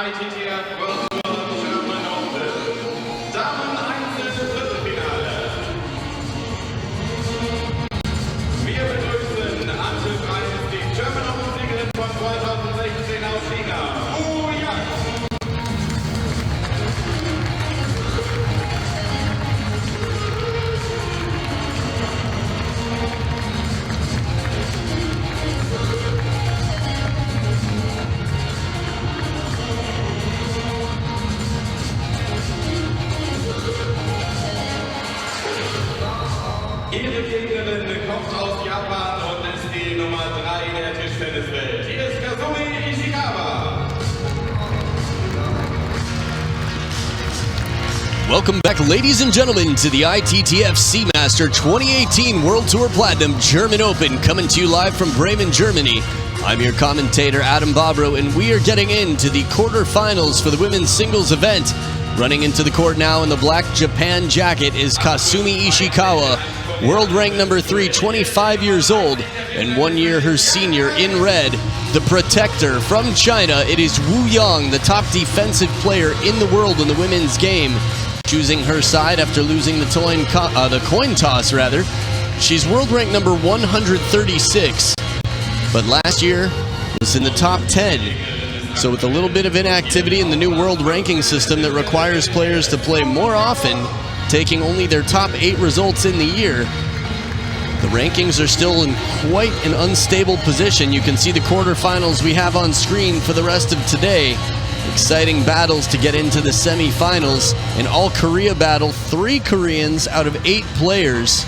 ITTF World German Open. Damen Einzel Viertelfinale. Wir begrüßen Anschlussreich die German Open-Siegerin von 2016 aus China, Wu Yang. Ihre Gegnerin kommt aus Japan und ist die Nummer 3 der Tischtenniswelt. Hier ist Kasumi ISHIKAWA. Welcome back, ladies and gentlemen, to the ITTF Seamaster 2018 World Tour Platinum German Open, coming to you live from Bremen, Germany. I'm your commentator, Adam Bobrow, and we are getting into the quarterfinals for the women's singles event. Running into the court now in the black Japan jacket is Kasumi ISHIKAWA, world rank number 3, 25 years old, and 1 year her senior in red. The protector from China, it is Wu Yang, the top defensive player in the world in the women's game, choosing her side after losing the coin toss. She's world rank number 136, but last year was in the top 10. So with a little bit of inactivity in the new world ranking system that requires players to play more often, taking only their top 8 results in the year, the rankings are still in quite an unstable position. You can see the quarterfinals we have on screen for the rest of today. Exciting battles to get into the semifinals. An all-Korea battle, 3 Koreans out of 8 players.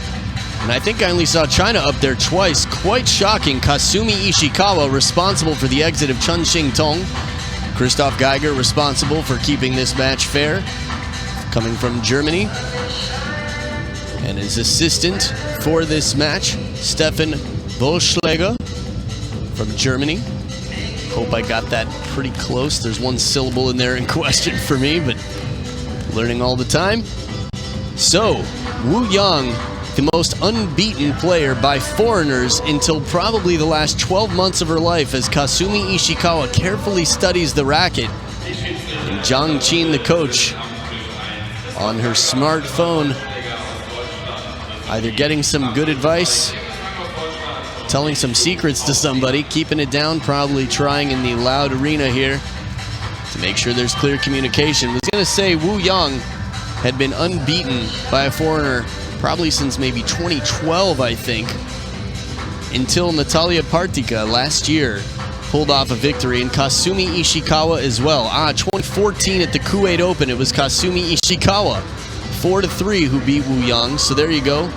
And I think I only saw China up there twice. Quite shocking. Kasumi ISHIKAWA responsible for the exit of Chun Shing-tong. Christoph Geiger responsible for keeping this match fair, coming from Germany. And his assistant for this match, Stefan Boschläger from Germany. Hope I got that pretty close. There's one syllable in there in question for me, but learning all the time. So, Wu Yang, the most unbeaten player by foreigners until probably the last 12 months of her life, as Kasumi ISHIKAWA carefully studies the racket. And Zhang Qin, the coach, on her smartphone, either getting some good advice, telling some secrets to somebody, keeping it down, probably trying in the loud arena here to make sure there's clear communication. Was going to say Wu Yang had been unbeaten by a foreigner probably since maybe 2012, I think, until Natalia Partika last year pulled off a victory, and Kasumi ISHIKAWA as well. 2014 at the Kuwait Open, it was Kasumi ISHIKAWA, 4-3, who beat Wu Yang. So there you go,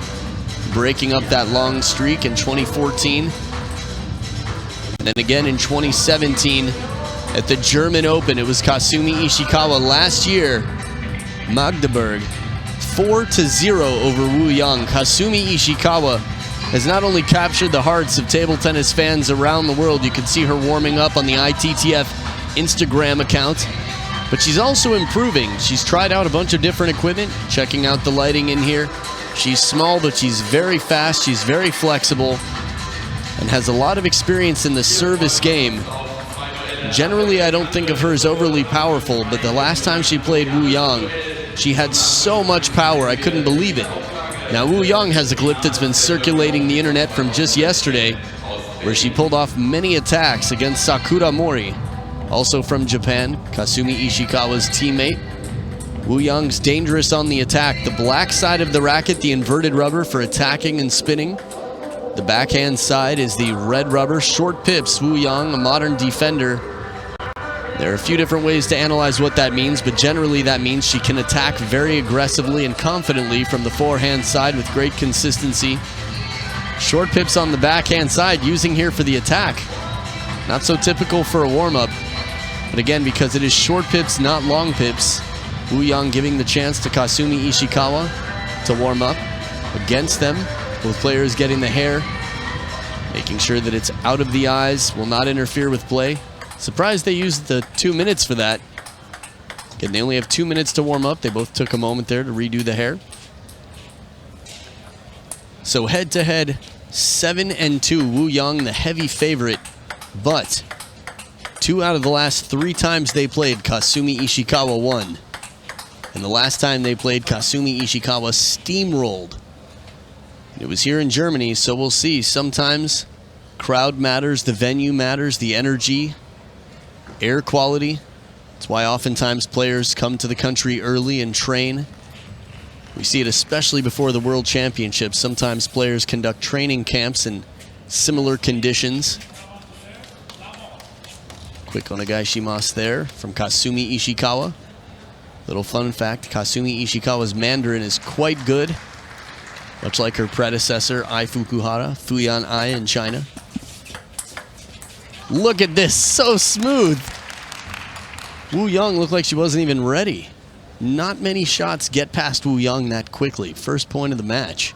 breaking up that long streak in 2014. And then again in 2017 at the German Open, it was Kasumi ISHIKAWA last year, Magdeburg, 4-0 over Wu Yang. Kasumi ISHIKAWA has not only captured the hearts of table tennis fans around the world, you can see her warming up on the ITTF Instagram account, but she's also improving. She's tried out a bunch of different equipment, checking out the lighting in here. She's small, but she's very fast, she's very flexible, and has a lot of experience in the service game. Generally, I don't think of her as overly powerful, but the last time she played Wu Yang, she had so much power, I couldn't believe it. Now, Wu Yang has a clip that's been circulating the internet from just yesterday, where she pulled off many attacks against Sakura Mori, also from Japan, Kasumi ISHIKAWA's teammate. Wu Yang's dangerous on the attack. The black side of the racket, the inverted rubber for attacking and spinning. The backhand side is the red rubber, short pips. Wu Yang, a modern defender. There are a few different ways to analyze what that means, but generally that means she can attack very aggressively and confidently from the forehand side with great consistency. Short pips on the backhand side, using here for the attack. Not so typical for a warm-up, but again, because it is short pips, not long pips, Wu Yang giving the chance to Kasumi ISHIKAWA to warm up against them. Both players getting the hair, making sure that it's out of the eyes, will not interfere with play. Surprised they used the 2 minutes for that. Again, they only have 2 minutes to warm up. They both took a moment there to redo the hair. So head-to-head, 7-2. Wu Yang, the heavy favorite, but 2 out of the last 3 times they played, Kasumi Ishikawa won. And the last time they played, Kasumi Ishikawa steamrolled. And it was here in Germany, so we'll see. Sometimes crowd matters, the venue matters, the energy, air quality. That's why oftentimes players come to the country early and train. We see it especially before the World Championships. Sometimes players conduct training camps in similar conditions. Quick onegaishimasu there from Kasumi Ishikawa. Little fun fact, Kasumi Ishikawa's Mandarin is quite good, much like her predecessor, Ai Fukuhara, Fuyan Ai in China. Look at this, so smooth. Wu Yang looked like she wasn't even ready. Not many shots get past Wu Yang that quickly. First point of the match.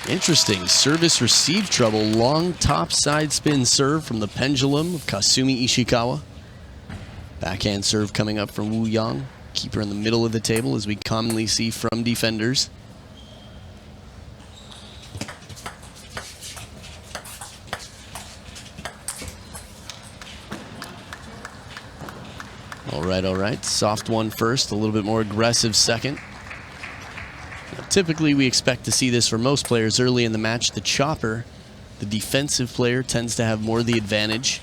Interesting. Service receive trouble. Long top side spin serve from the pendulum of Kasumi Ishikawa. Backhand serve coming up from Wu Yang. Keep her in the middle of the table, as we commonly see from defenders. All right. Soft one first, a little bit more aggressive second. Now, typically, we expect to see this for most players early in the match. The chopper, the defensive player, tends to have more the advantage.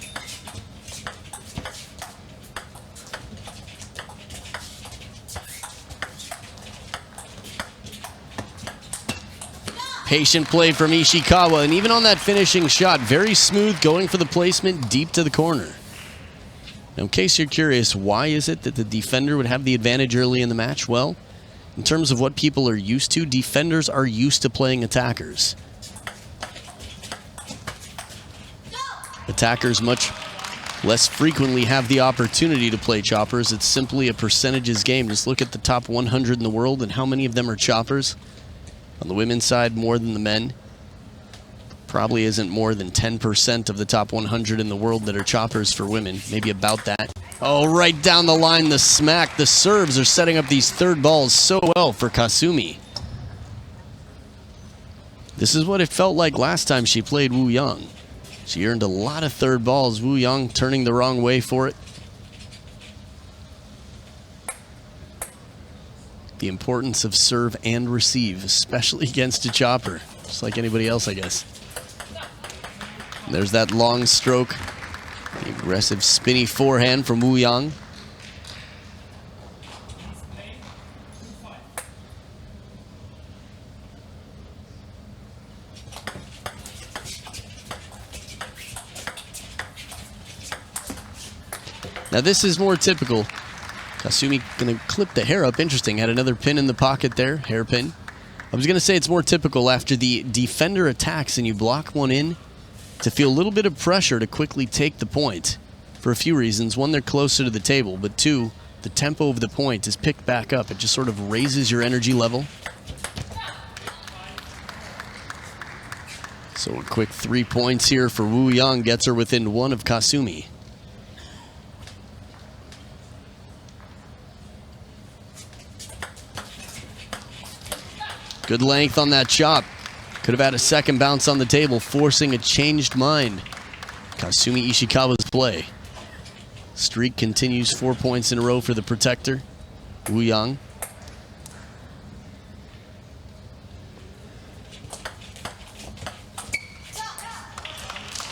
Patient play from Ishikawa, and even on that finishing shot, very smooth, going for the placement deep to the corner. Now, in case you're curious, why is it that the defender would have the advantage early in the match? Well, in terms of what people are used to, defenders are used to playing attackers. Attackers much less frequently have the opportunity to play choppers. It's simply a percentages game. Just look at the top 100 in the world and how many of them are choppers. On the women's side, more than the men. Probably isn't more than 10% of the top 100 in the world that are choppers for women. Maybe about that. Oh, right down the line, the smack. The serves are setting up these third balls so well for Kasumi. This is what it felt like last time she played Wu Yang. She earned a lot of third balls. Wu Yang turning the wrong way for it. The importance of serve and receive, especially against a chopper. Just like anybody else, I guess. There's that long stroke. The aggressive spinny forehand from Wu Yang. Now this is more typical. Kasumi gonna clip the hair up. Interesting, had another pin in the pocket there, hairpin. I was gonna say it's more typical after the defender attacks and you block one in to feel a little bit of pressure to quickly take the point for a few reasons. One, they're closer to the table, but two, the tempo of the point is picked back up. It just sort of raises your energy level. So a quick 3 points here for Wu Yang gets her within one of Kasumi. Good length on that chop. Could have had a second bounce on the table, forcing a changed mind. Kasumi Ishikawa's play. Streak continues, 4 points in a row for the protector, Wu Yang.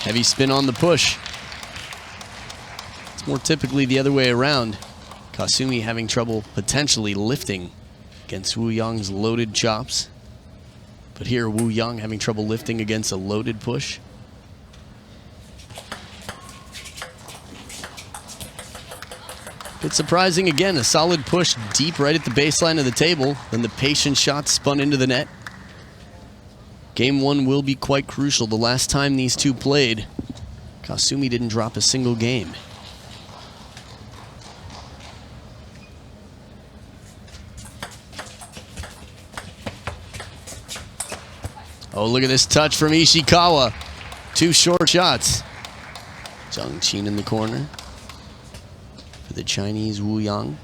Heavy spin on the push. It's more typically the other way around. Kasumi having trouble potentially lifting against Wu Yang's loaded chops. But here, Wu Yang having trouble lifting against a loaded push. Bit surprising again, a solid push deep right at the baseline of the table, then the patient shot spun into the net. Game one will be quite crucial. The last time these two played, Kasumi didn't drop a single game. Oh, look at this touch from Ishikawa. 2 short shots. Zhang Qin in the corner for the Chinese Wu Yang.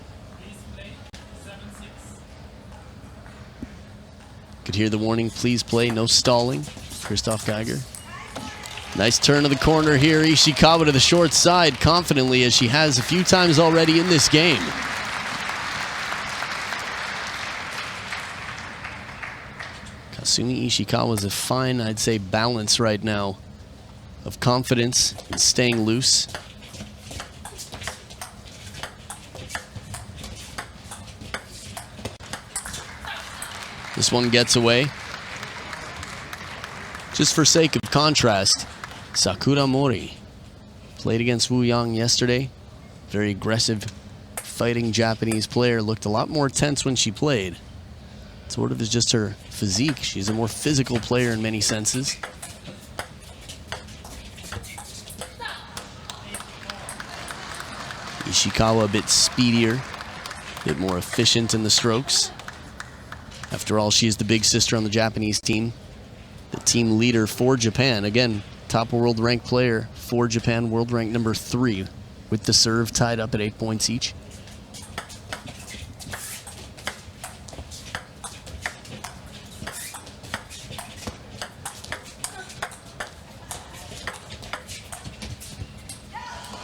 Could hear the warning, please play, no stalling. Christoph Geiger. Nice turn of the corner here. Ishikawa to the short side confidently, as she has a few times already in this game. Kasumi Ishikawa is a fine, I'd say, balance right now of confidence and staying loose. This one gets away. Just for sake of contrast, Sakura Mori played against Wu Yang yesterday. Very aggressive, fighting Japanese player. Looked a lot more tense when she played. Sort of is just her physique. She's a more physical player in many senses. Ishikawa a bit speedier, a bit more efficient in the strokes. After all, she is the big sister on the Japanese team. The team leader for Japan. Again, top world ranked player for Japan, world rank number 3, with the serve tied up at 8 points each.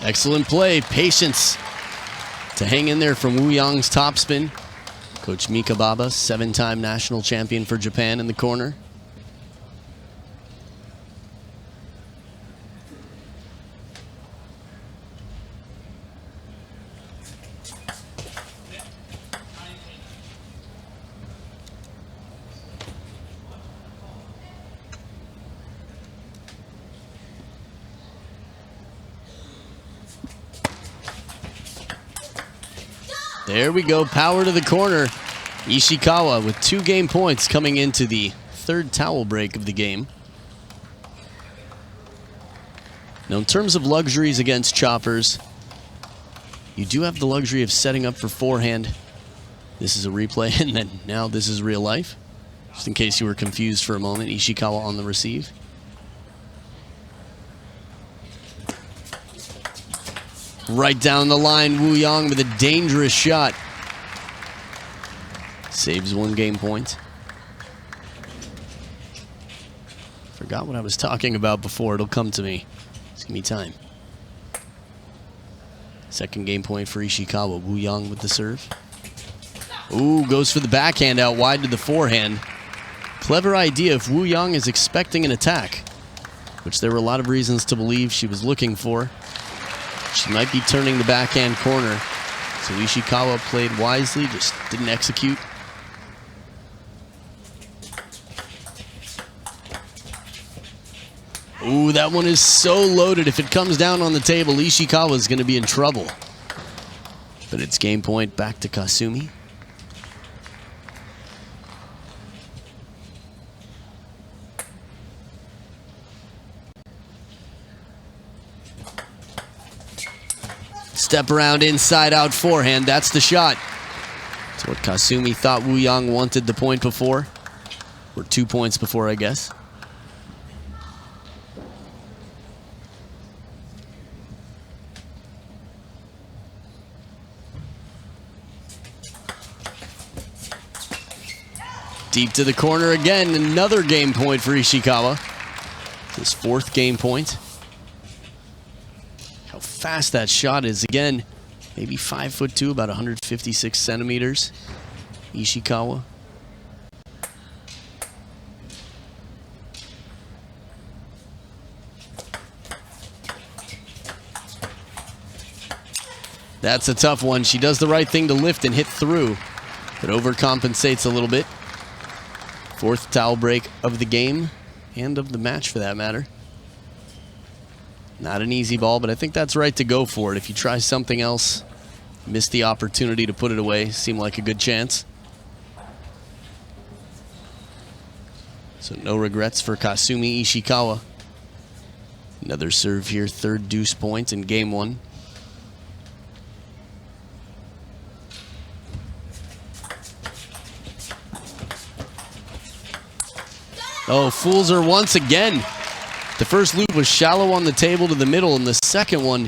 Excellent play, patience to hang in there from Wu Yang's topspin. Coach Mika Baba, 7-time national champion for Japan, in the corner. There we go, power to the corner. Ishikawa with 2 game points coming into the 3rd towel break of the game. Now, in terms of luxuries against choppers, you do have the luxury of setting up for forehand. This is a replay, and then now this is real life. Just in case you were confused for a moment, Ishikawa on the receive. Right down the line, Wu Yang with a dangerous shot. Saves 1 game point. Forgot what I was talking about before. It'll come to me. Just give me time. 2nd game point for Ishikawa. Wu Yang with the serve. Ooh, goes for the backhand out wide to the forehand. Clever idea if Wu Yang is expecting an attack, which there were a lot of reasons to believe she was looking for. She might be turning the backhand corner. So Ishikawa played wisely, just didn't execute. Ooh, that one is so loaded. If it comes down on the table, Ishikawa is going to be in trouble. But it's game point back to Kasumi. Step around inside out forehand. That's the shot. That's what Kasumi thought Wu Yang wanted the point before. Or 2 points before, I guess. Deep to the corner again. Another game point for Ishikawa. His 4th game point. How fast that shot is. Again, maybe 5'2", about 156 centimeters. Ishikawa. That's a tough one. She does the right thing to lift and hit through, but overcompensates a little bit. 4th towel break of the game, and of the match for that matter. Not an easy ball, but I think that's right to go for it. If you try something else, miss the opportunity to put it away, seemed like a good chance. So no regrets for Kasumi Ishikawa. Another serve here, 3rd deuce point in game 1. Oh, fools her once again. The first loop was shallow on the table to the middle, and the second one,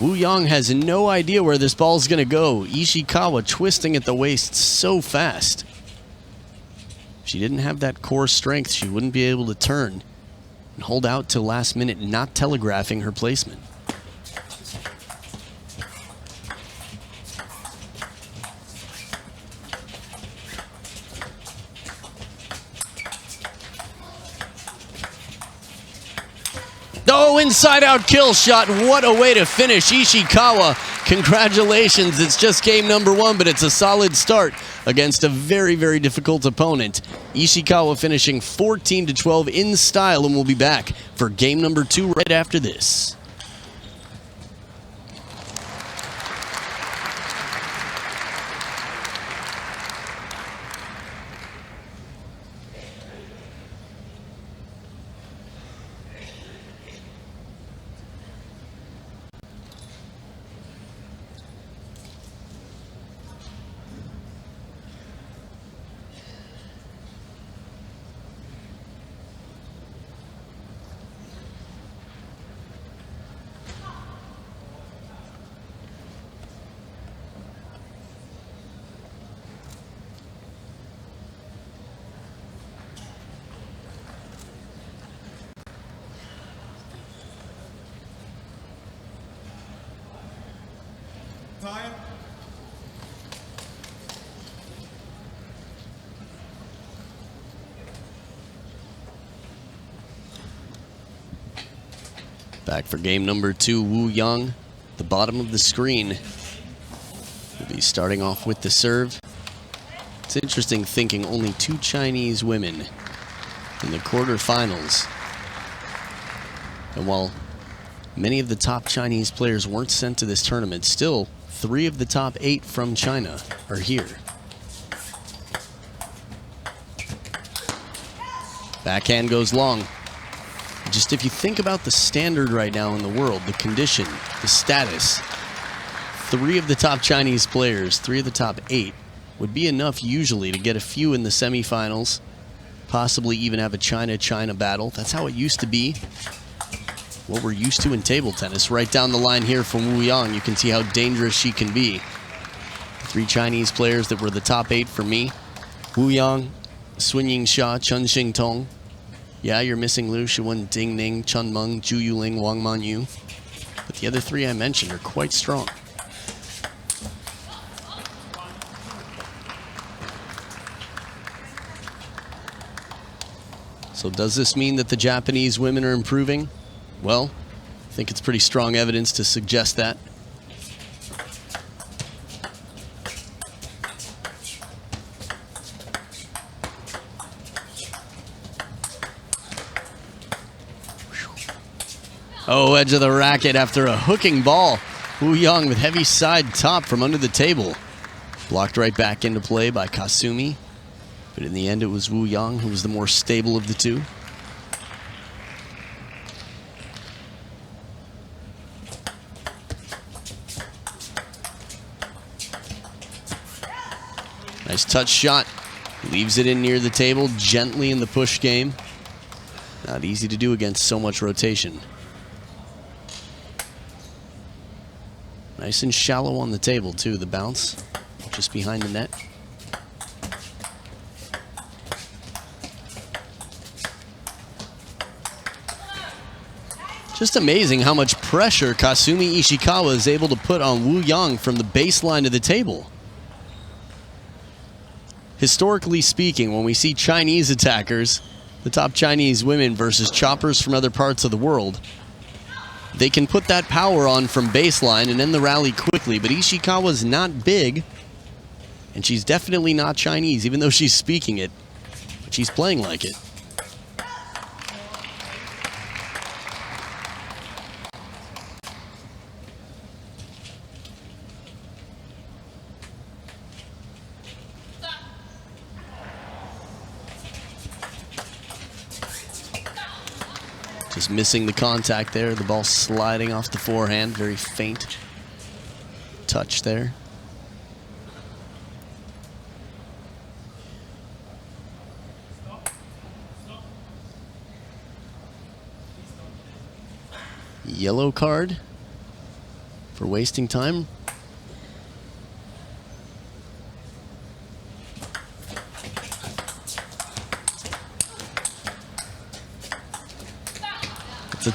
Wu Yang has no idea where this ball is going to go. Ishikawa twisting at the waist so fast. If she didn't have that core strength, she wouldn't be able to turn and hold out till last minute, not telegraphing her placement. Oh, inside-out kill shot. What a way to finish. ISHIKAWA, congratulations. It's just game number 1, but it's a solid start against a very, very difficult opponent. ISHIKAWA finishing 14-12 in style, and we'll be back for game number 2 right after this. Time. Back for game number 2, Wu Yang, the bottom of the screen. We'll be starting off with the serve. It's interesting thinking only 2 Chinese women in the quarterfinals. And while many of the top Chinese players weren't sent to this tournament, still 3 of the top 8 from China are here. Backhand goes long. Just if you think about the standard right now in the world, the condition, the status, 3 of the top Chinese players, 3 of the top 8, would be enough usually to get a few in the semifinals, possibly even have a China-China battle. That's how it used to be. What we're used to in table tennis. Right down the line here from Wu Yang, you can see how dangerous she can be. 3 Chinese players that were the top 8 for me. Wu Yang, Sun Yingxia, Chen Xingtong. Yeah, you're missing Liu Shiwen, Ding Ning, Chen Meng, Zhu Yuling, Wang Manyu. But the other 3 I mentioned are quite strong. So does this mean that the Japanese women are improving? Well, I think it's pretty strong evidence to suggest that. Oh, edge of the racket after a hooking ball. Wu Yang with heavy side top from under the table. Blocked right back into play by Kasumi. But in the end, it was Wu Yang who was the more stable of the 2. Nice touch shot. Leaves it in near the table, gently in the push game. Not easy to do against so much rotation. Nice and shallow on the table, too, the bounce. Just behind the net. Just amazing how much pressure Kasumi ISHIKAWA is able to put on Wu Yang from the baseline of the table. Historically speaking, when we see Chinese attackers, the top Chinese women versus choppers from other parts of the world, they can put that power on from baseline and end the rally quickly, but Ishikawa's not big, and she's definitely not Chinese, even though she's speaking it, but she's playing like it. Just missing the contact there. The ball sliding off the forehand. Very faint touch there. Yellow card for wasting time.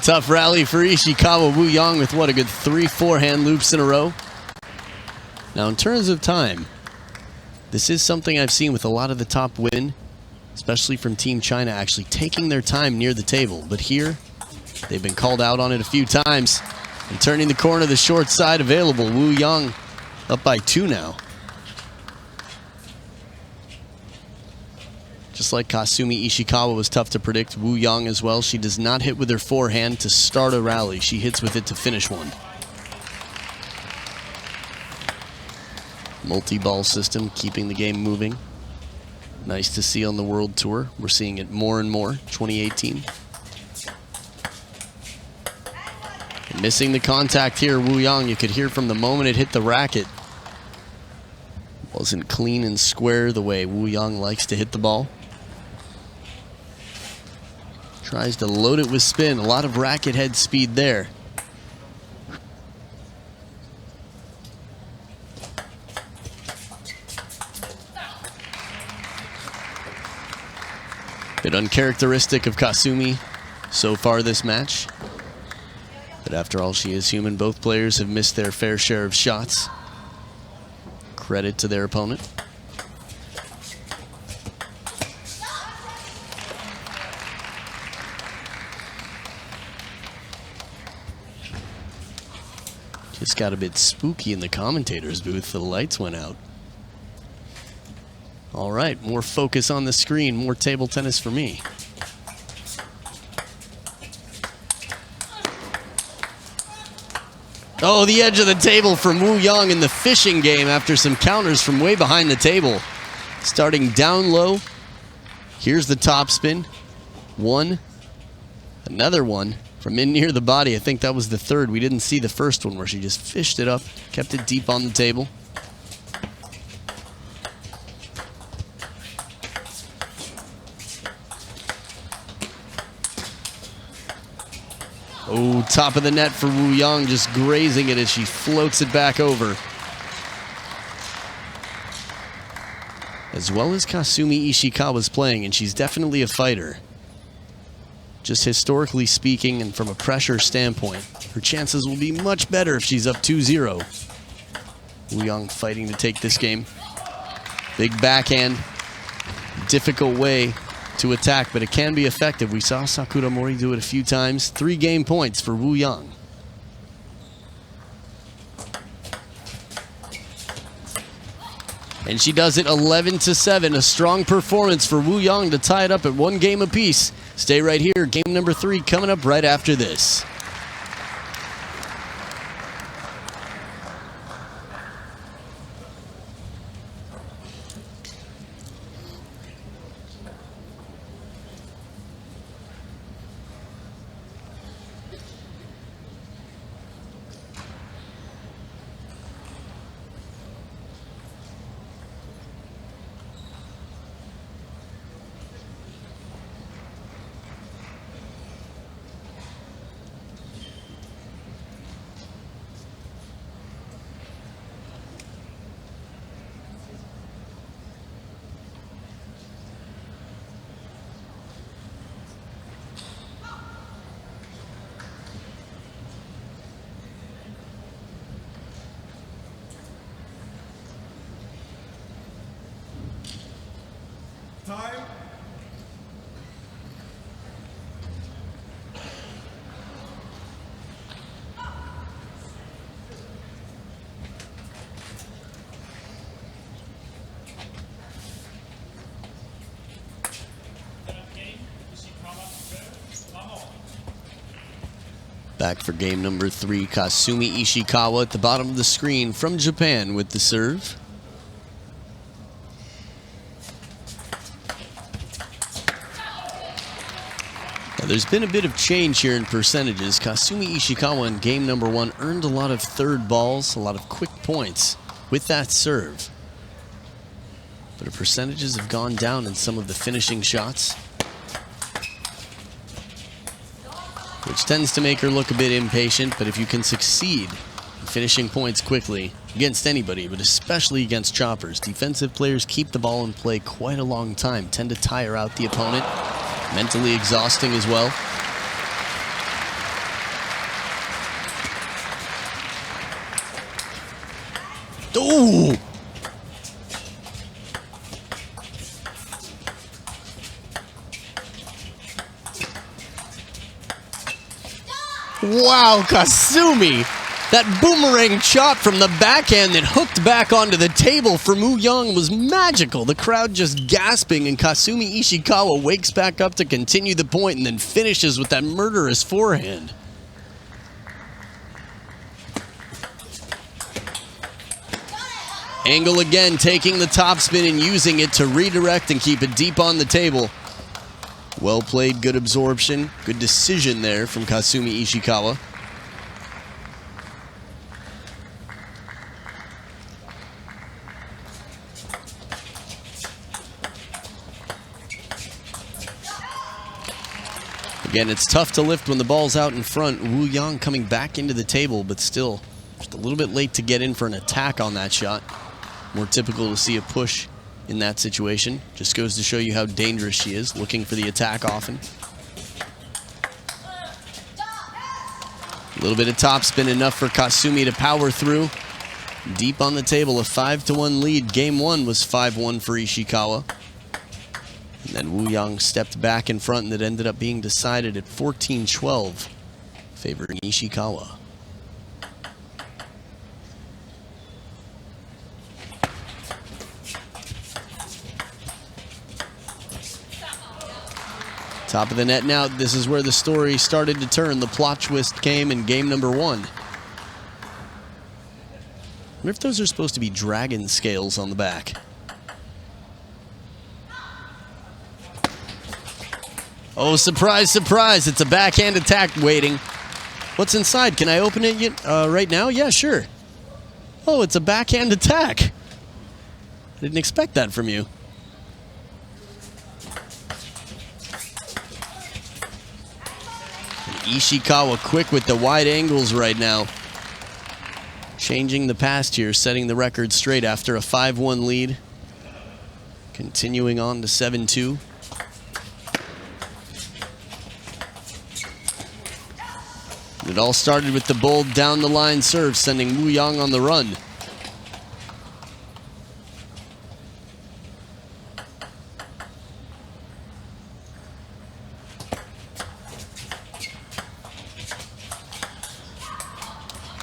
tough rally for Ishikawa. Wu Yang with what, a good 3 forehand loops in a row. Now in terms of time, this is something I've seen with a lot of the top women, especially from Team China, actually taking their time near the table. But here, they've been called out on it a few times. And turning the corner, the short side available. Wu Yang up by 2 now. Just like Kasumi, Ishikawa was tough to predict. Wu Yang as well. She does not hit with her forehand to start a rally. She hits with it to finish one. Multi-ball system, keeping the game moving. Nice to see on the World Tour. We're seeing it more and more, 2018. And missing the contact here, Wu Yang, you could hear from the moment it hit the racket. Wasn't clean and square the way Wu Yang likes to hit the ball. Tries to load it with spin. A lot of racket head speed there. Bit uncharacteristic of Kasumi so far this match. But after all, she is human. Both players have missed their fair share of shots. Credit to their opponent. Just got a bit spooky in the commentator's booth. The lights went out. All right, more focus on the screen, more table tennis for me. Oh, the edge of the table from Wu Yang in the fishing game after some counters from way behind the table. Starting down low. Here's the top spin. One. Another one from in near the body. I think that was the third. We didn't see the first one where she just fished it up, kept it deep on the table. Oh, top of the net for Wu Yang, just grazing it as she floats it back over. As well as Kasumi Ishikawa's playing, and she's definitely a fighter. Just historically speaking and from a pressure standpoint, her chances will be much better if she's up 2-0. Wu Yang fighting to take this game. Big backhand, difficult way to attack, but it can be effective. We saw Sakura Mori do it a few times. 3 game points for Wu Yang. And she does it 11-7. A strong performance for Wu Yang to tie it up at 1 game apiece. Stay right here. Game number 3 coming up right after this. Time. Back for game number 3, Kasumi Ishikawa at the bottom of the screen from Japan with the serve. Now, there's been a bit of change here in percentages. Kasumi Ishikawa in game number 1 earned a lot of third balls, a lot of quick points with that serve. But her percentages have gone down in some of the finishing shots, which tends to make her look a bit impatient. But if you can succeed in finishing points quickly against anybody, but especially against choppers, defensive players keep the ball in play quite a long time, tend to tire out the opponent, mentally exhausting as well. Ooh! Wow, Kasumi! That boomerang chop from the backhand that hooked back onto the table from Woo Young was magical. The crowd just gasping, and Kasumi Ishikawa wakes back up to continue the point and then finishes with that murderous forehand. Angle again, taking the topspin and using it to redirect and keep it deep on the table. Well played, good absorption, good decision there from Kasumi Ishikawa. Again, it's tough to lift when the ball's out in front. Woo Young coming back into the table, but still just a little bit late to get in for an attack on that shot. More typical to see a push in that situation. Just goes to show you how dangerous she is, looking for the attack often. A little bit of topspin, enough for Kasumi to power through. Deep on the table, a 5-1 lead. Game 1 was 5-1 for Ishikawa. And then Woo Young stepped back in front, and it ended up being decided at 14-12, favoring Ishikawa. Top of the net now. This is where the story started to turn. The plot twist came in game number 1. I wonder if those are supposed to be dragon scales on the back. Oh, surprise, surprise. It's a backhand attack waiting. What's inside? Can I open it yet, right now? Yeah, sure. Oh, it's a backhand attack. I didn't expect that from you. Ishikawa quick with the wide angles right now. Changing the past here, setting the record straight after a 5-1 lead. Continuing on to 7-2. It all started with the bold down-the-line serve, sending Woo Young on the run.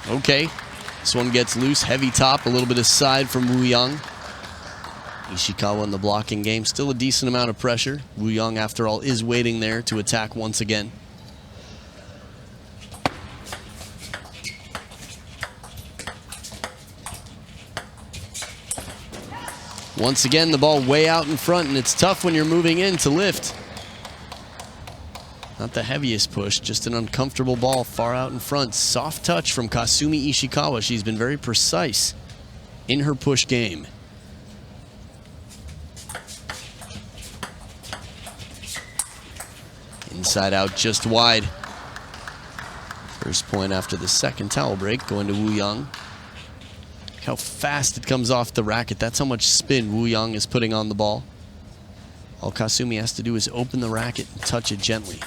Okay, this one gets loose, heavy top, a little bit of side from Woo Young. Ishikawa in the blocking game, still a decent amount of pressure. Woo Young, after all, is waiting there to attack once again. Once again, the ball way out in front, and it's tough when you're moving in to lift. Not the heaviest push, just an uncomfortable ball far out in front. Soft touch from Kasumi Ishikawa. She's been very precise in her push game. Inside out, just wide. First point after the second towel break, going to Woo Young. Look how fast it comes off the racket. That's how much spin Woo Young is putting on the ball. All Kasumi has to do is open the racket and touch it gently.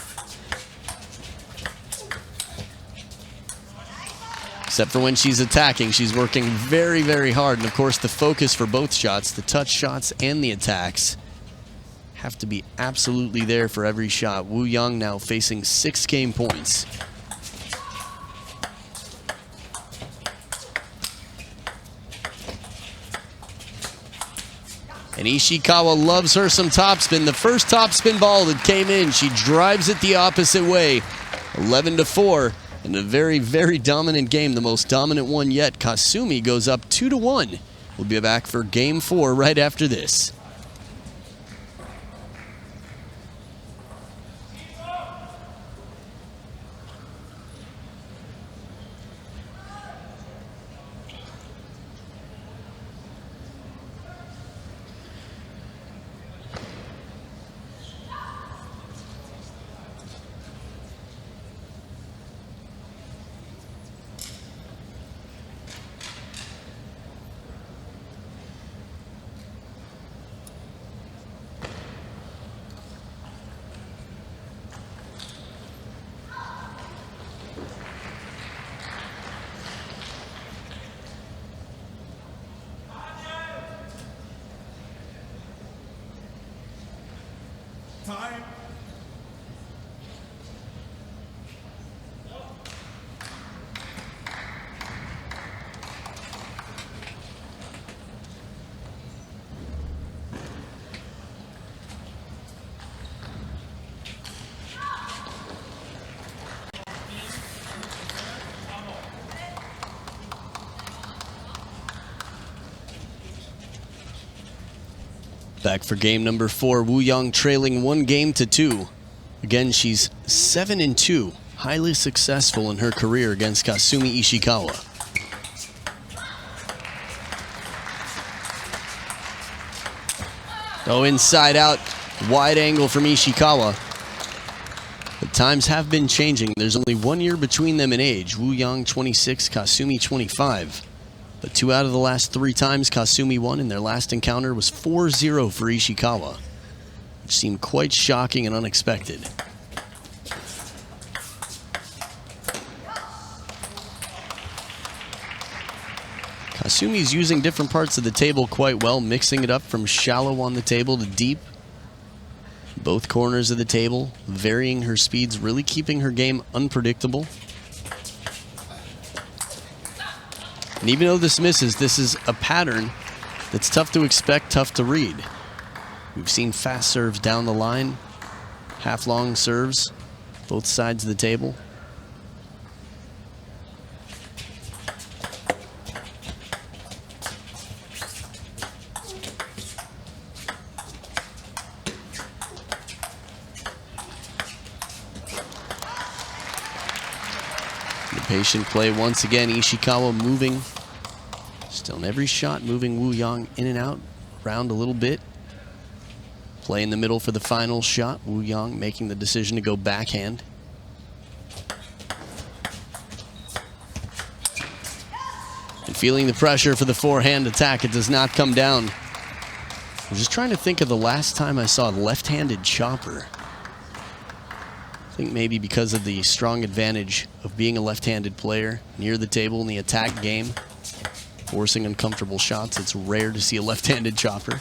Except for when she's attacking, she's working very, very hard. And of course, the focus for both shots, the touch shots and the attacks, have to be absolutely there for every shot. Woo Young now facing 6 game points. And Ishikawa loves her some topspin. The first topspin ball that came in, she drives it the opposite way. 11-4. In a very, very dominant game, the most dominant one yet. Kasumi goes up 2-1. We'll be back for game 4 right after this. Back for game number 4, Wu Yang trailing 1-2. Again, she's 7-2, highly successful in her career against Kasumi Ishikawa. Oh, inside out, wide angle from Ishikawa. But times have been changing. There's only 1 year between them in age. Wu Yang 26, Kasumi 25. But 2 out of the last 3 times Kasumi won in their last encounter was 4-0 for Ishikawa, which seemed quite shocking and unexpected. Kasumi's using different parts of the table quite well, mixing it up from shallow on the table to deep. Both corners of the table, varying her speeds, really keeping her game unpredictable. And even though this misses, this is a pattern that's tough to expect, tough to read. We've seen fast serves down the line, half-long serves, both sides of the table. Patient play once again. Ishikawa moving, still in every shot, moving Wu Yang in and out, around a little bit. Play in the middle for the final shot. Wu Yang making the decision to go backhand. And feeling the pressure for the forehand attack. It does not come down. I'm just trying to think of the last time I saw a left-handed chopper. I think maybe because of the strong advantage of being a left-handed player near the table in the attack game, forcing uncomfortable shots. It's rare to see a left-handed chopper.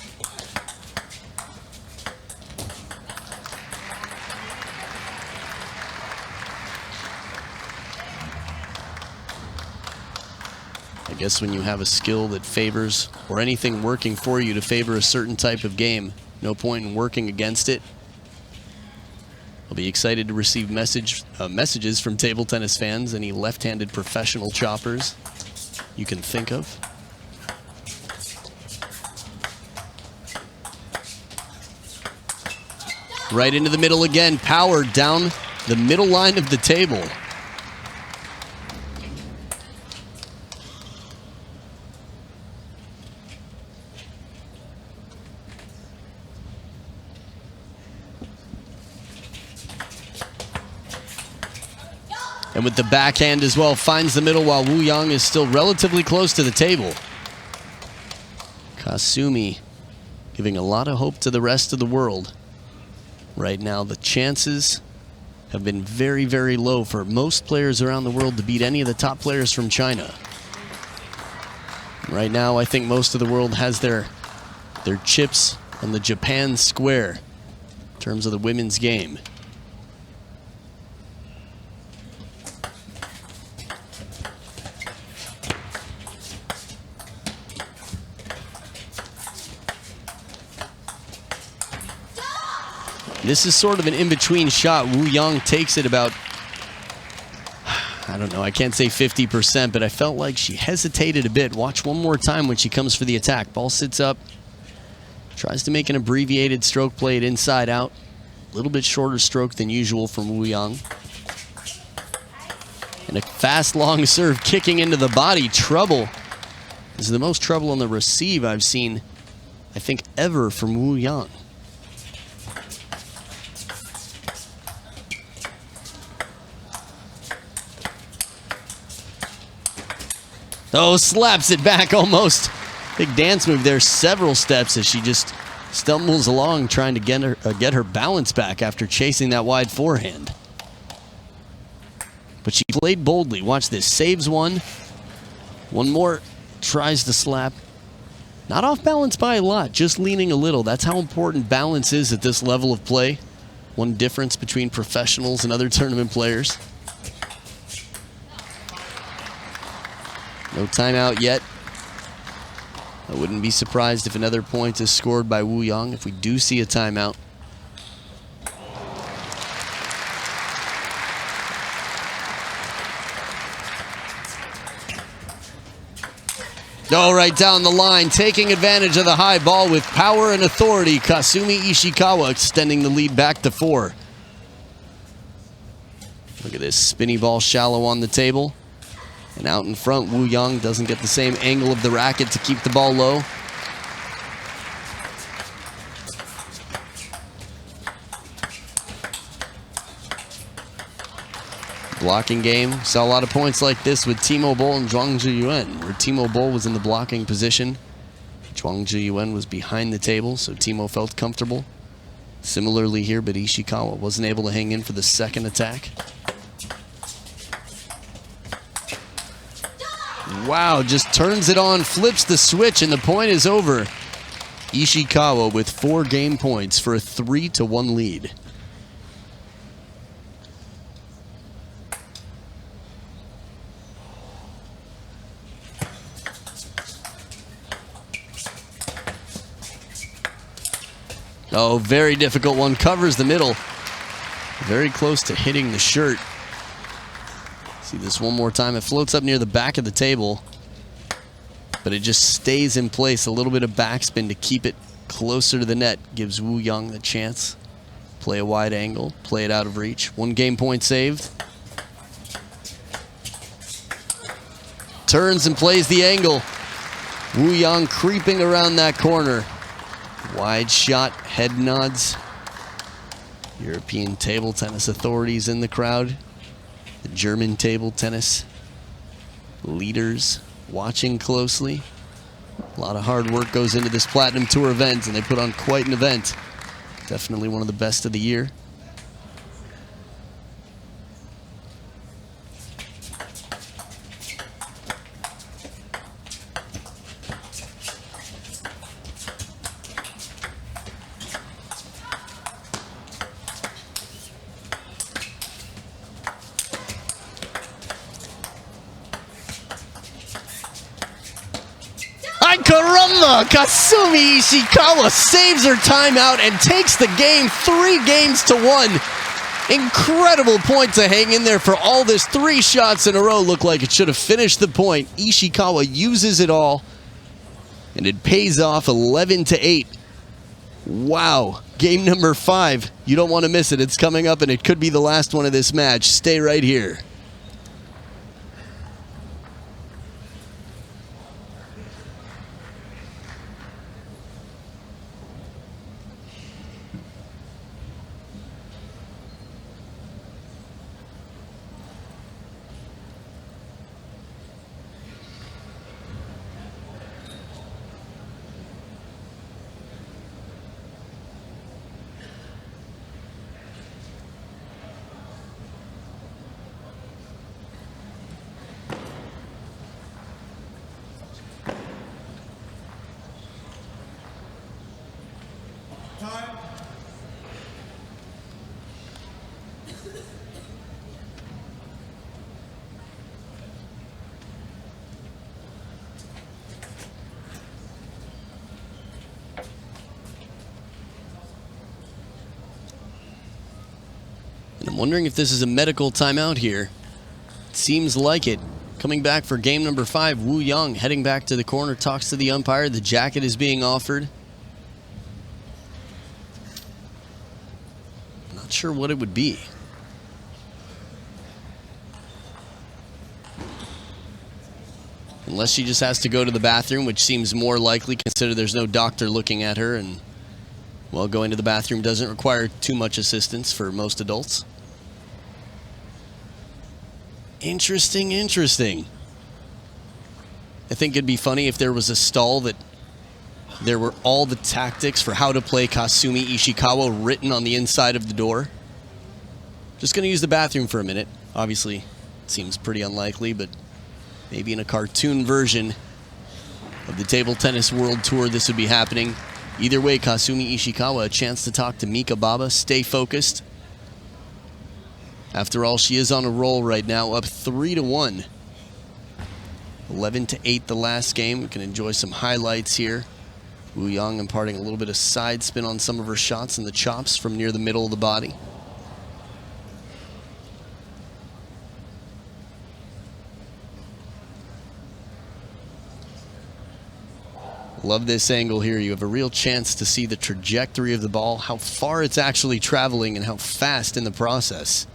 I guess when you have a skill that favors, or anything working for you to favor a certain type of game, no point in working against it. I'll be excited to receive messages from table tennis fans, any left-handed professional choppers you can think of. Right into the middle again, power down the middle line of the table. And with the backhand as well, finds the middle while Wu Yang is still relatively close to the table. Kasumi giving a lot of hope to the rest of the world. Right now, the chances have been very, very low for most players around the world to beat any of the top players from China. Right now, I think most of the world has their chips on the Japan square in terms of the women's game. This is sort of an in-between shot. Wu Yang takes it about, I don't know, I can't say 50%, but I felt like she hesitated a bit. Watch one more time when she comes for the attack. Ball sits up, tries to make an abbreviated stroke play it inside out. A little bit shorter stroke than usual from Wu Yang. And a fast, long serve kicking into the body. Trouble. This is the most trouble on the receive I've seen, I think, ever from Wu Yang. Oh, slaps it back almost. Big dance move there, several steps as she just stumbles along trying to get her balance back after chasing that wide forehand. But she played boldly. Watch this, saves one. One more, tries to slap. Not off balance by a lot, just leaning a little. That's how important balance is at this level of play. One difference between professionals and other tournament players. No timeout yet. I wouldn't be surprised if another point is scored by Wu Yang if we do see a timeout. Oh, right down the line, taking advantage of the high ball with power and authority. Kasumi Ishikawa extending the lead back to 4. Look at this spinny ball shallow on the table. And out in front, Wu Yang doesn't get the same angle of the racket to keep the ball low. Blocking game. Saw a lot of points like this with Timo Boll and Zhuang Zhiyuan, where Timo Boll was in the blocking position. Zhuang Zhiyuan was behind the table, so Timo felt comfortable. Similarly here, but Ishikawa wasn't able to hang in for the second attack. Wow, just turns it on, flips the switch, and the point is over. Ishikawa with 4 game points for a 3-1 lead. Oh, very difficult one. Covers the middle. Very close to hitting the shirt. See this one more time. It floats up near the back of the table, but it just stays in place. A little bit of backspin to keep it closer to the net. Gives Wu Yang the chance. Play a wide angle. Play it out of reach. 1 game point saved. Turns and plays the angle. Wu Yang creeping around that corner. Wide shot, head nods. European table tennis authorities in the crowd. The German table tennis leaders watching closely. A lot of hard work goes into this Platinum Tour event, and they put on quite an event. Definitely one of the best of the year. Caramba! Kasumi Ishikawa saves her timeout and takes the game 3-1. Incredible point to hang in there for all this. 3 shots in a row look like it should have finished the point. Ishikawa uses it all, and it pays off 11-8. Wow. Game number 5. You don't want to miss it. It's coming up, and it could be the last one of this match. Stay right here. And I'm wondering if this is a medical timeout here. It seems like it. Coming back for game number 5, Wu Yang heading back to the corner, talks to the umpire. The jacket is being offered. Not sure what it would be. Unless she just has to go to the bathroom, which seems more likely, consider there's no doctor looking at her, and, well, going to the bathroom doesn't require too much assistance for most adults. Interesting, interesting. I think it'd be funny if there was a stall that there were all the tactics for how to play Kasumi Ishikawa written on the inside of the door. Just going to use the bathroom for a minute. Obviously, it seems pretty unlikely, but maybe in a cartoon version of the Table Tennis World Tour, this would be happening. Either way, Kasumi Ishikawa, a chance to talk to Mika Baba, stay focused. After all, she is on a roll right now, up 3-1. 11-8 the last game. We can enjoy some highlights here. Wu Yang imparting a little bit of side spin on some of her shots and the chops from near the middle of the body. Love this angle here. You have a real chance to see the trajectory of the ball, how far it's actually traveling, and how fast in the process.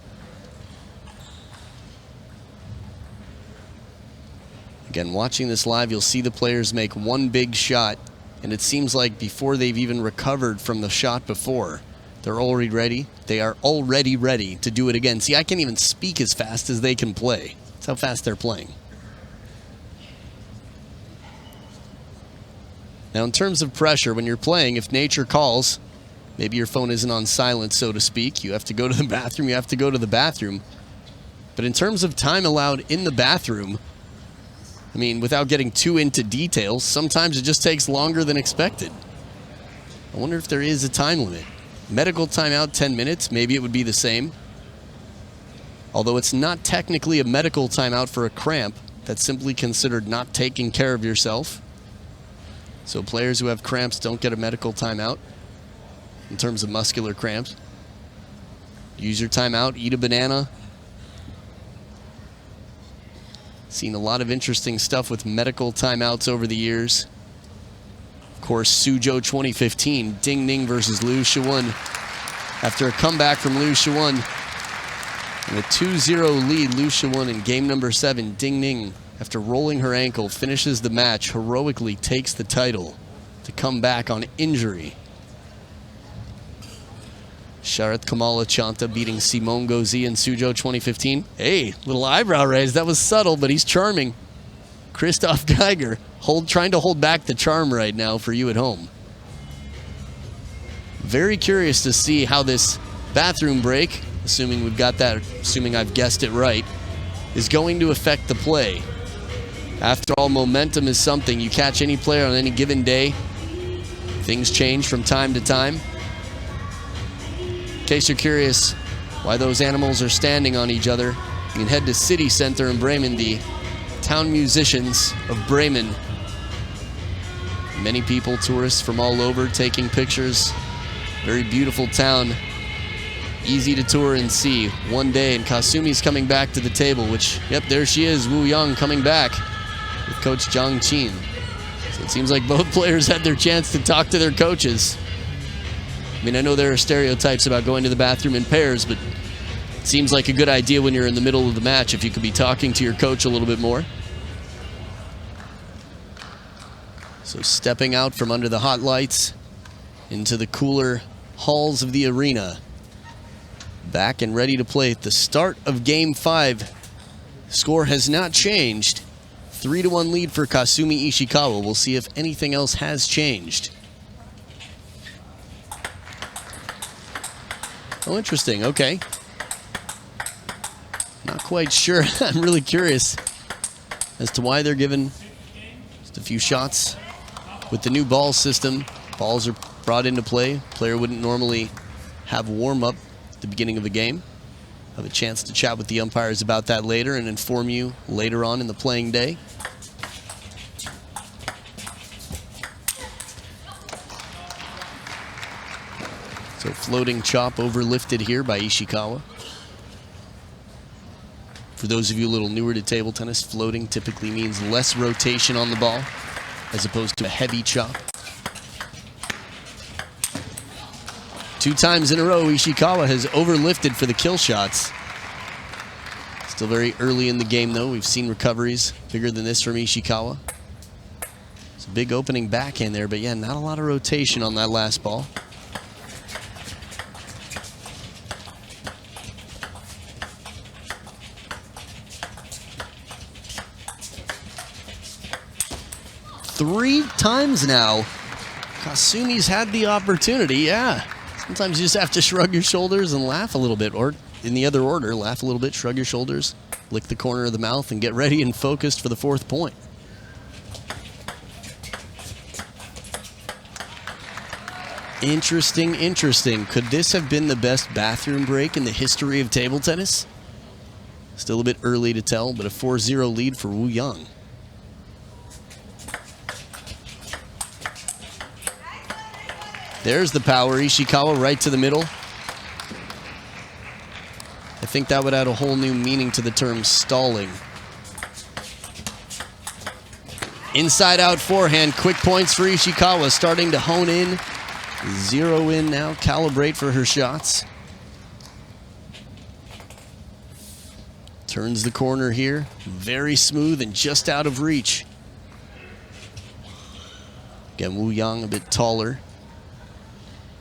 Again, watching this live, you'll see the players make one big shot, and it seems like before they've even recovered from the shot before, they're already ready. They are already ready to do it again. See, I can't even speak as fast as they can play. That's how fast they're playing. Now, in terms of pressure, when you're playing, if nature calls, maybe your phone isn't on silent, so to speak, you have to go to the bathroom, you have to go to the bathroom. But in terms of time allowed in the bathroom, I mean, without getting too into details, sometimes it just takes longer than expected. I wonder if there is a time limit. Medical timeout, 10 minutes, maybe it would be the same. Although it's not technically a medical timeout for a cramp, that's simply considered not taking care of yourself. So players who have cramps don't get a medical timeout in terms of muscular cramps. Use your timeout, eat a banana. Seen a lot of interesting stuff with medical timeouts over the years. Of course, Suzhou 2015, Ding Ning versus Liu Shiwen. After a comeback from Liu Shiwen and a 2-0 lead, Liu Shiwen in game number 7, Ding Ning, after rolling her ankle, finishes the match, heroically takes the title to come back on injury. Sharath Kamala-Chanta beating Simone Gauzy in Suzhou 2015. Hey, little eyebrow raise. That was subtle, but he's charming. Christoph Geiger trying to hold back the charm right now for you at home. Very curious to see how this bathroom break, assuming we've got that, assuming I've guessed it right, is going to affect the play. After all, momentum is something. You catch any player on any given day, things change from time to time. In case you're curious why those animals are standing on each other, you can head to City Center in Bremen, the town musicians of Bremen. Many people, tourists from all over, taking pictures. Very beautiful town. Easy to tour and see. One day, and Kasumi's coming back to the table, which, yep, there she is, Wu Yang coming back with Coach Zhang Qin. So it seems like both players had their chance to talk to their coaches. I mean, I know there are stereotypes about going to the bathroom in pairs, but it seems like a good idea when you're in the middle of the match if you could be talking to your coach a little bit more. So stepping out from under the hot lights into the cooler halls of the arena. Back and ready to play at the start of Game 5. Score has not changed. 3-1 lead for Kasumi Ishikawa. We'll see if anything else has changed. Oh, interesting. Okay. Not quite sure. I'm really curious as to why they're given just a few shots. With the new ball system, balls are brought into play. Player wouldn't normally have warm-up at the beginning of the game. Have a chance to chat with the umpires about that later and inform you later on in the playing day. So floating chop overlifted here by Ishikawa. For those of you a little newer to table tennis, floating typically means less rotation on the ball as opposed to a heavy chop. 2 times in a row, Ishikawa has overlifted for the kill shots. Still very early in the game, though. We've seen recoveries bigger than this from Ishikawa. It's a big opening backhand there, but yeah, not a lot of rotation on that last ball. Three times now, Kasumi's had the opportunity, yeah. Sometimes you just have to shrug your shoulders and laugh a little bit, or in the other order, laugh a little bit, shrug your shoulders, lick the corner of the mouth, and get ready and focused for the 4th point. Interesting, interesting. Could this have been the best bathroom break in the history of table tennis? Still a bit early to tell, but a 4-0 lead for Wu Yang. There's the power. Ishikawa right to the middle. I think that would add a whole new meaning to the term stalling. Inside out forehand, quick points for Ishikawa, starting to hone in, zero in now, calibrate for her shots. Turns the corner here, very smooth and just out of reach. Again, Wu Yang a bit taller,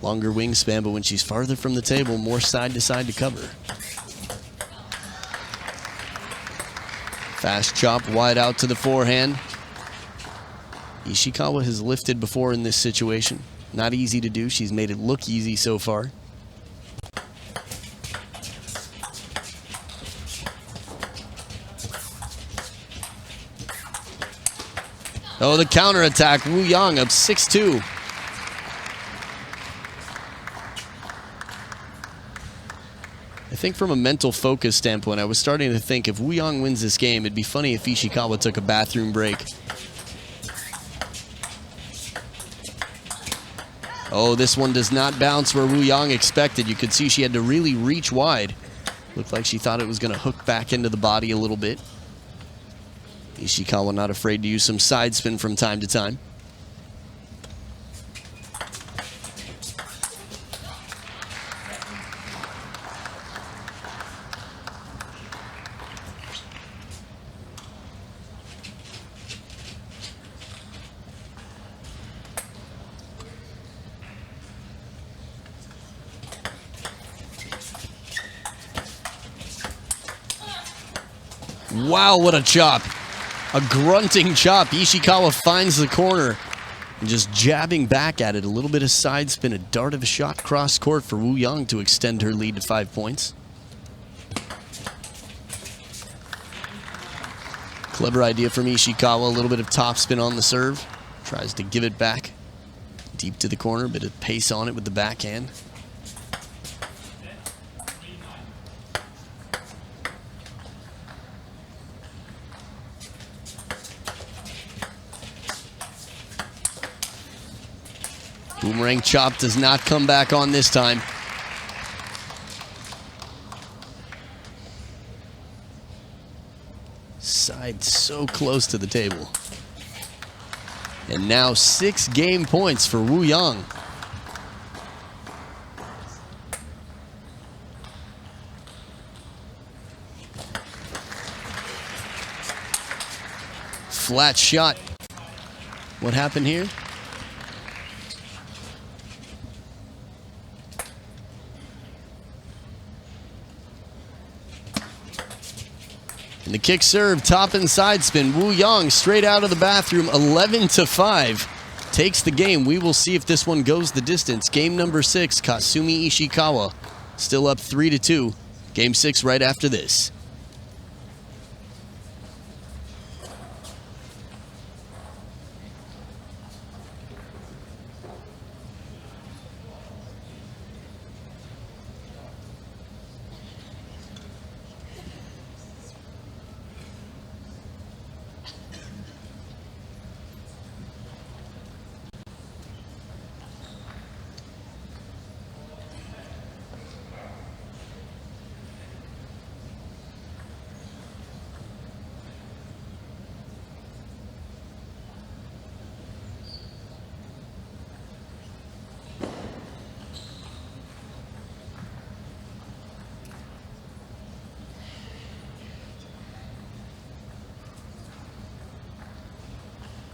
longer wingspan, but when she's farther from the table, more side to side to cover. Fast chop wide out to the forehand. Ishikawa has lifted before in this situation. Not easy to do. She's made it look easy so far. Oh, the counterattack. Wu Yang up 6-2. I think from a mental focus standpoint, I was starting to think if Wu Yang wins this game, it'd be funny if Ishikawa took a bathroom break. Oh, this one does not bounce where Wu Yang expected. You could see she had to really reach wide. Looked like she thought it was going to hook back into the body a little bit. Ishikawa not afraid to use some side spin from time to time. Wow, what a chop. A grunting chop. Ishikawa finds the corner and just jabbing back at it. A little bit of side spin, a dart of a shot cross court for Wu Yang to extend her lead to 5 points. Clever idea from Ishikawa. A little bit of topspin on the serve. Tries to give it back. Deep to the corner, bit of pace on it with the backhand. Boomerang chop does not come back on this time. Side so close to the table. And now 6 game points for Wu Yang. Flat shot. What happened here? And the kick serve, top and side spin. Wu Yang straight out of the bathroom, 11-5. Takes the game. We will see if this one goes the distance. Game number 6, Kasumi Ishikawa. Still up 3-2. Game 6 right after this.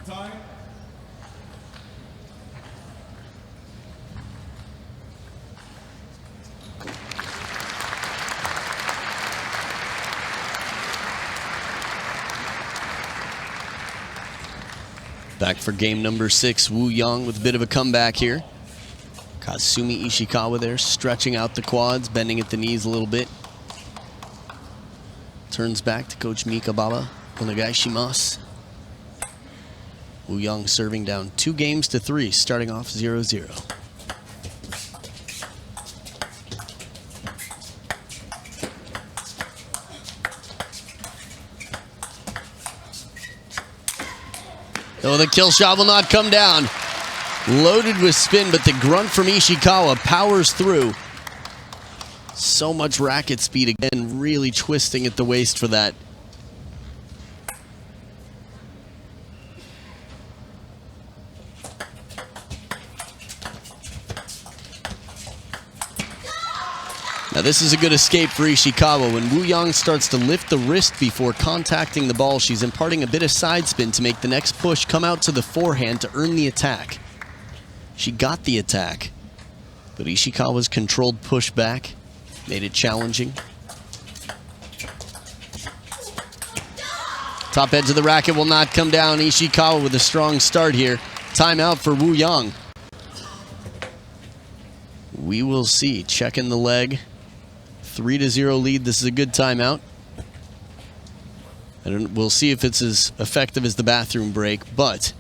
Time. Back for game number 6. Wu Yang with a bit of a comeback here. Kasumi Ishikawa there, stretching out the quads, bending at the knees a little bit. Turns back to Coach Mika Baba. Onegaishimasu. Wu Yang serving down 2-3, starting off 0-0. Oh, the kill shot will not come down. Loaded with spin, but the grunt from Ishikawa powers through. So much racket speed again, really twisting at the waist for that. Now this is a good escape for Ishikawa. When Wu Yang starts to lift the wrist before contacting the ball, she's imparting a bit of side spin to make the next push come out to the forehand to earn the attack. She got the attack, but Ishikawa's controlled push back made it challenging. Top edge of the racket will not come down. Ishikawa with a strong start here. Timeout for Wu Yang. We will see. Checking the leg. 3-0 lead. This is a good timeout. And we'll see if it's as effective as the bathroom break. But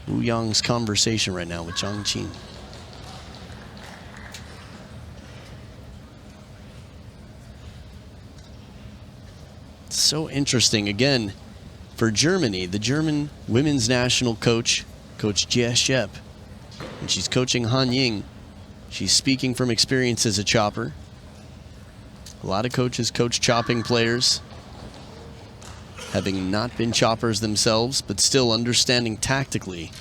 Wu Yang's conversation right now with Zhang Qin. So interesting. Again, for Germany, the German women's national coach, Coach Jie Shep, and she's coaching Han Ying. She's speaking from experience as a chopper. A lot of coaches coach chopping players, having not been choppers themselves, but still understanding tactically.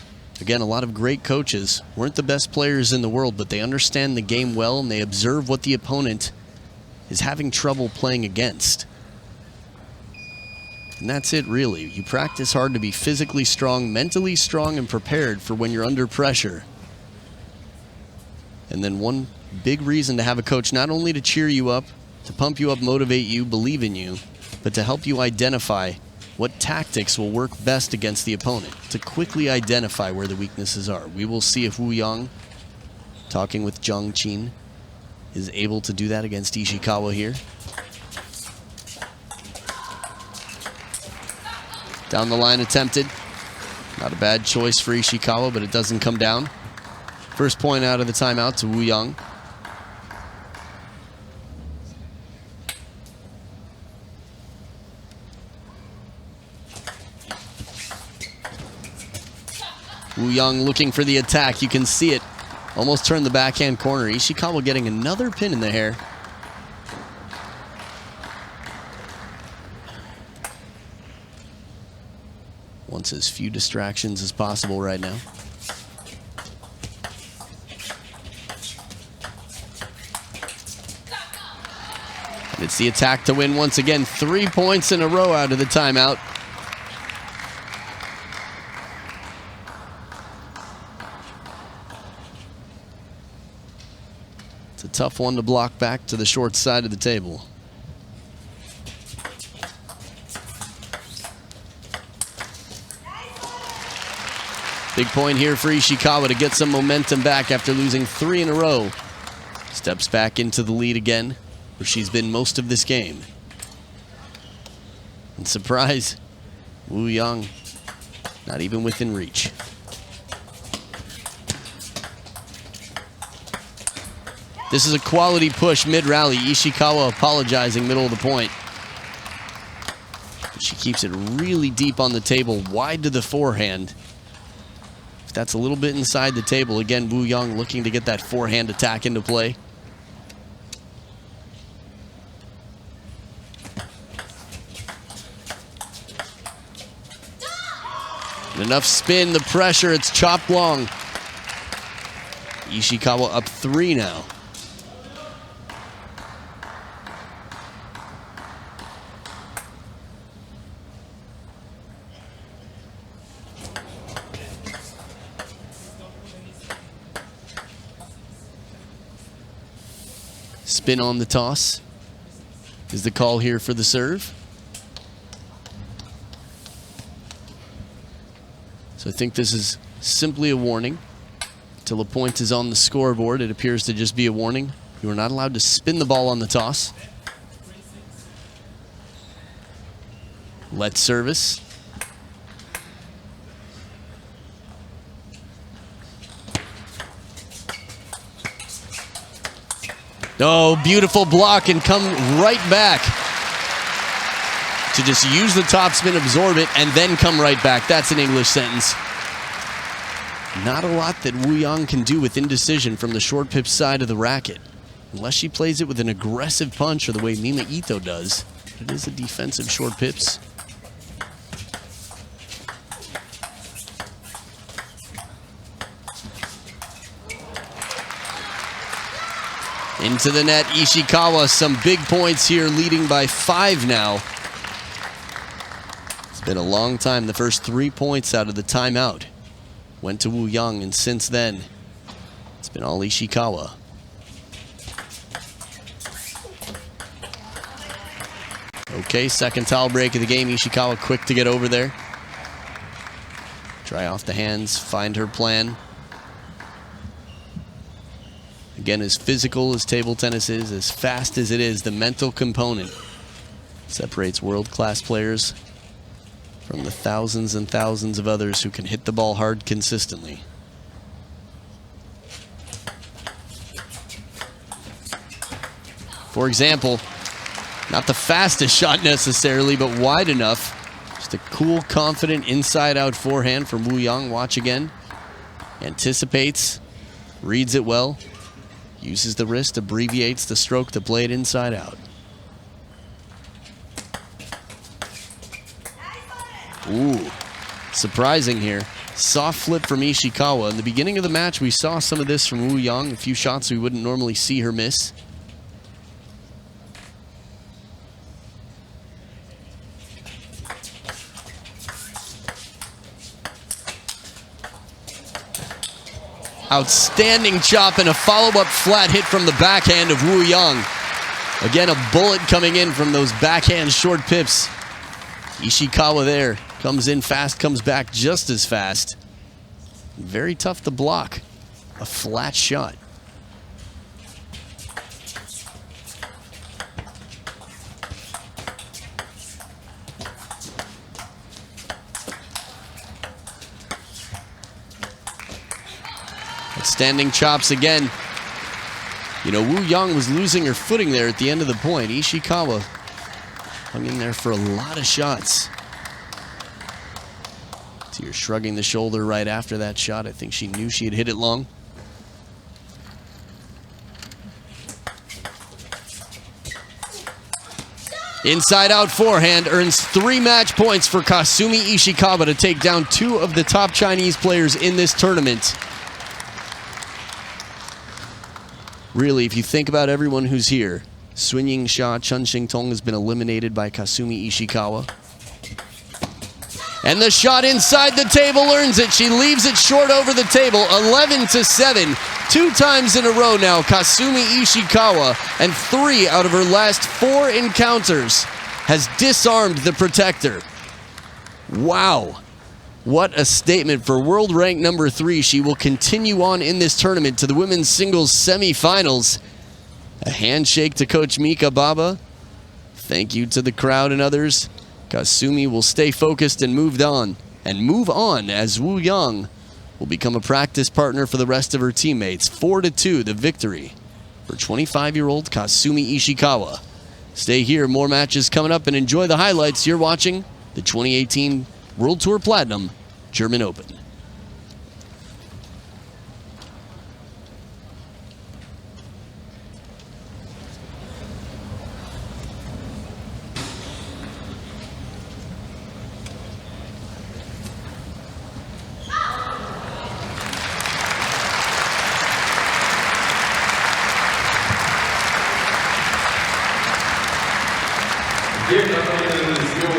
Again, a lot of great coaches weren't the best players in the world, but they understand the game well and they observe what the opponent is having trouble playing against. And that's it, really. You practice hard to be physically strong, mentally strong, and prepared for when you're under pressure. And then one big reason to have a coach, not only to cheer you up, to pump you up, motivate you, believe in you, but to help you identify what tactics will work best against the opponent, to quickly identify where the weaknesses are. We will see if Wu Yang, talking with Zhang Qin, is able to do that against Ishikawa here. Down the line attempted. Not a bad choice for Ishikawa, but it doesn't come down. First point out of the timeout to Wu Yang. Wu Yang looking for the attack. You can see it. Almost turned the backhand corner. Ishikawa getting another pin in the hair. Wants as few distractions as possible right now. It's the attack to win once again. 3 points in a row out of the timeout. It's a tough one to block back to the short side of the table. Big point here for Ishikawa to get some momentum back after losing 3 in a row. Steps back into the lead again, where she's been most of this game. And surprise, Wu Yang, not even within reach. This is a quality push mid-rally. Ishikawa apologizing middle of the point. But she keeps it really deep on the table, wide to the forehand. If that's a little bit inside the table, again, Wu Yang looking to get that forehand attack into play. Enough spin, the pressure, it's chopped long. Ishikawa up 3 now. Spin on the toss is the call here for the serve. So I think this is simply a warning. Till a point is on the scoreboard, it appears to just be a warning. You are not allowed to spin the ball on the toss. Let service. Oh, beautiful block and come right back to just use the topspin, absorb it, and then come right back. That's an English sentence. Not a lot that Wu Yang can do with indecision from the short pip side of the racket, unless she plays it with an aggressive punch or the way Mima Ito does. It is a defensive short pips. Into the net, Ishikawa, some big points here, leading by 5 now. It's been a long time. The first 3 points out of the timeout went to Wu Yang, and since then, it's been all Ishikawa. Okay, second towel break of the game. Ishikawa quick to get over there. Dry off the hands, find her plan. Again, as physical as table tennis is, as fast as it is, the mental component separates world-class players from the thousands and thousands of others who can hit the ball hard consistently. For example, not the fastest shot necessarily, but wide enough. Just a cool, confident inside-out forehand from Wu Yang. Watch again. Anticipates, reads it well. Uses the wrist, abbreviates the stroke to play it inside out. Ooh, surprising here. Soft flip from Ishikawa. In the beginning of the match, we saw some of this from Wu Yang. A few shots we wouldn't normally see her miss. Outstanding chop and a follow-up flat hit from the backhand of Wu Yang. Again, a bullet coming in from those backhand short pips. Ishikawa there. Comes in fast, comes back just as fast. Very tough to block. A flat shot. Standing chops again. You know, Wu Yang was losing her footing there at the end of the point. Ishikawa hung in there for a lot of shots. So you're shrugging the shoulder right after that shot. I think she knew she had hit it long. Inside out forehand earns 3 match points for Kasumi Ishikawa to take down 2 of the top Chinese players in this tournament. Really, if you think about everyone who's here, Sun Yingsha, Chen Xingtong has been eliminated by Kasumi Ishikawa. And the shot inside the table earns it. She leaves it short over the table, 11-7. 2 times in a row now, Kasumi Ishikawa, and 3 out of her last 4 encounters has disarmed the protector. Wow. What a statement. For world rank number 3. She will continue on in this tournament to the women's singles semifinals. A handshake to Coach Mika Baba. Thank you to the crowd and others. Kasumi will stay focused and move on as Wu Yang will become a practice partner for the rest of her teammates. 4-2 the victory for 25-year-old Kasumi Ishikawa. Stay here, more matches coming up, and enjoy the highlights. You're watching the 2018 World Tour Platinum German Open. Wir gratulieren Sio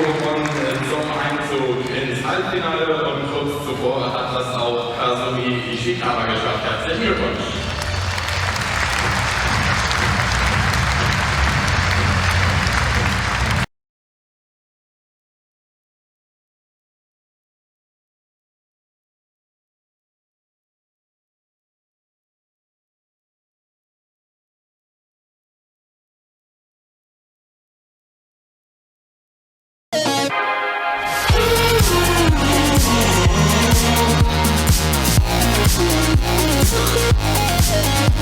zum Einzug ins Halbfinale und kurz zuvor hat das auch Kasumi Ishikawa geschafft. Herzlichen Glückwunsch! We'll be right back.